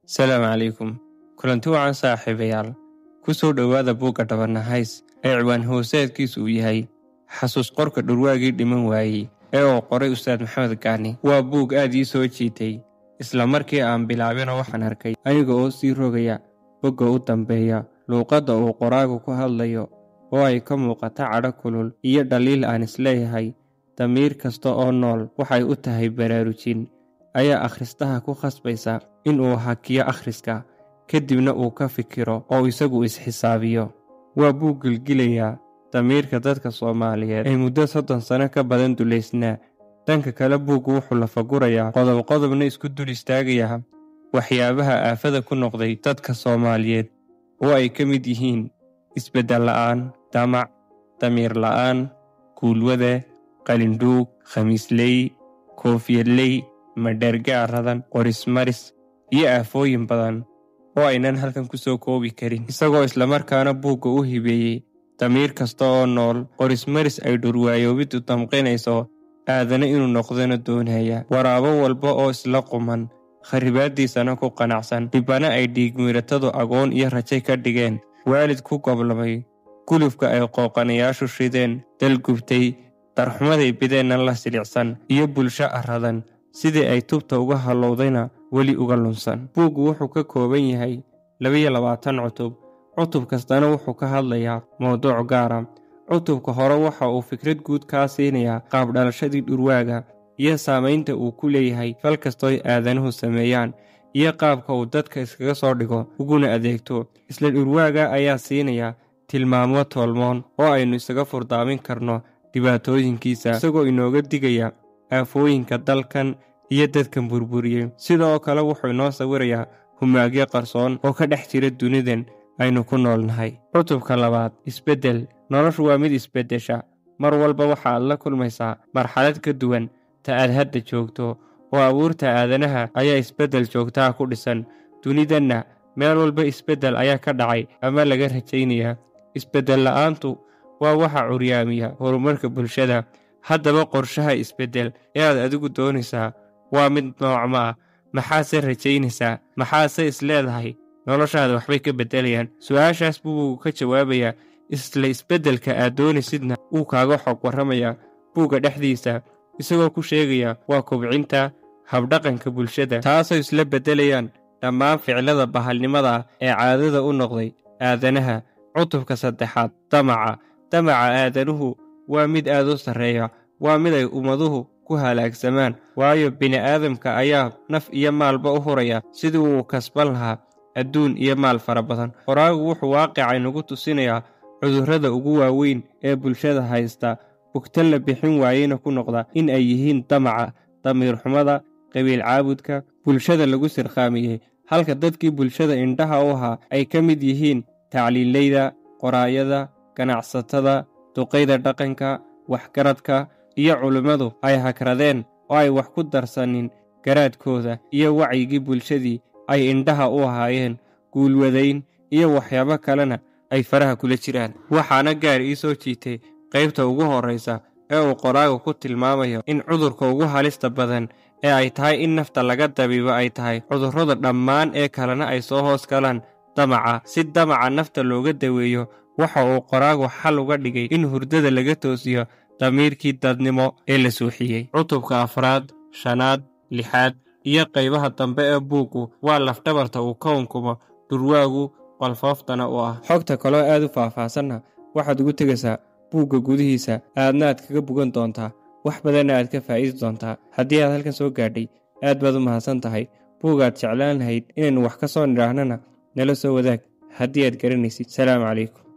السلام عليكم. kulanti wacan saaxiibayaal ku soo dhawaada buugga Dhabanahays ee ciwaan hooseedkiisu yahay xasuus qorka dhurwaagii dhiman waayay ee uu qoray Ustaad Maxamed Gaani. Waa buug aad ii soo jiitay isla markii aan bilaabino waxaan arkay aniga oo sii rogaya bogga u dambeeya luuqadda uu qoraagu ku hadlayo oo ay ka muuqata cadho kulul iyo dhaliil aan isleeyahay damiir kasta oo nool waxay u tahay baraarujin ayaa akhristaha ku khasbaysa in uu hakiyo akhriska kadibna uu ka fikiro oo isagu isxisaabiyo. waa buug gilgilaya damiirka dadka Soomaaliyeed ee muddo 30 sano ka badan duleysnaa. dhanka kale buuggu wuxuu la fagurayaa qodobna isku dul istaagaya waxyaabaha aafada ku noqday dadka Soomaaliyeed oo ay ka mid yihiin isbeddel la'aan, damac, damiir la'aan, kuulwade, qalindhuug, khamiisley, koofiyadley, madhergaaradan, qorismaris iyo aafooyin badan oo aynan halkan ku soo koobi karin. isagoo isla markaana buugga u hibeeyey damiir kasta oo nool qorismaris ay dhurwaayoobid u damqinayso aadana inuu noqdona doonaya. waraabo walba oo isla quman kharibaadiisana ku qanacsan, dhibana ay dhiigmiratadu agoon iyo rajay ka dhigeen, waalid ku goblamay, gulufka ay qooqanayaashu shideen, dalgubtay, darxumaday bideenna la silicsan iyo bulsho aradan sidii ay tubta uga halowdayna weli uga lunsan. buuggu wuxuu ka kooban yahay 22 cutub. cutub kastana wuxuu ka hadlayaa mowduuc gaara. cutubka hore waxa uu fikrad guud ka siinayaa qaab dhalashadii dhurwaaga iyo saamaynta uu ku leeyahay fal kastoo aadanuhu sameeyaan iyo qaabka uu dadka iskaga soo dhigo uguna adeegto. isla dhurwaaga ayaa siinaya tilmaamo tolmoon oo aynu isaga furdaamin karno dhibaatooyinkiisa, isagoo inooga digaya aafooyinka dalkan iyo dadkan burburiyey. sidoo kale wuxuu inoo sawirayaa humaagyo qarsoon oo ka dhex jira dunidan aynu ku noolnahay. cutubka labaad, isbeddel. noloshu waa mid isbeddesha. mar walba waxaad la kulmaysaa marxalad ka duwan ta aad hadda joogto, oo abuurta aadanaha ayaa isbeddel joogtaa ku dhisan. dunidanna meel walba isbeddel ayaa ka dhacay ama laga rajaynayaa. isbeddel la'aantu waa waxa curyaamiya horumarka bulshada. haddaba qorshaha isbeddel ee aad adigu doonaysaa waa mid noocma ah. maxaase rajaynaysaa? maxaase isleedahay noloshaada waxbay ka beddelayaan? su-aashaas buu ka jawaabayaa. isla isbeddelka aad doonaysidna uu kaaga xog warramayaa buugga dhexdiisa, isagoo ku sheegaya waa kobcinta habdhaqanka bulshada, taasoo isla beddelayaan dhammaan ficilada bahalnimada ee caadada u noqday aadanaha. cutubka saddexaad, damaca aadanuhu waa mid aad u sarreeya. waa mid ay ummaduhu ku halaagsamaan, waayo bini'aadamka ayaa naf iyo maalba u huraya sidii uu kasban lahaa adduun iyo maal fara badan. qoraagu wuxuu waaqicay nagu tusinayaa cudurrada ugu waaweyn ee bulshada haysta, bugtan la bixin waayeyna ku noqda in ay yihiin damaca, damiir xumada, qabiil caabudka, bulshada lagu sirqaamiyey, halka dadkii bulshada indhaha u ahaa ay ka mid yihiin tacliileyda, qoraayada, ganacsatada, duqayda dhaqanka, waxgaradka iyo culimmadu ay hakradeen oo ay wax ku darsanin garaadkooda iyo wacyigii bulshadii ay indhaha u ahaayeen. guulwadayn iyo waxyaabo kalena ay faraha kula jiraan. waxaana gaar ii soo jiitay qaybta ugu horraysa ee uu qoraagu ku tilmaamayo in cudurka ugu halista badan ee ay tahay in nafta laga dabiibo ay tahay cudurrada dhammaan ee kalena ay soo hoos galaan damaca. si damaca nafta looga daweeyo waxa uu qoraagu xal uga dhigay in hurdada laga toosiyo damiirkii dadnimo ee la suuxiyey. cutubka 4, 5, 6 iyo qaybaha dambe ee buuggu waa lafdhabarta uu ka unkumo dhurwaagu qalfooftana u ah. xogta kaloo aad u faahfaahsanna waxaad ugu tegaysaa buugga gudihiisa, aadna aad kaga bogan doontaa wax badanna aad ka faa'iidi doontaa. haddii aad halkan soo gaadhay aad baad u mahadsan tahay. buuggaad jeclaan lahayd inaynu wax ka soo nidhaahnana nala soo wadaag haddii aad garanaysid. salaamu calaykum.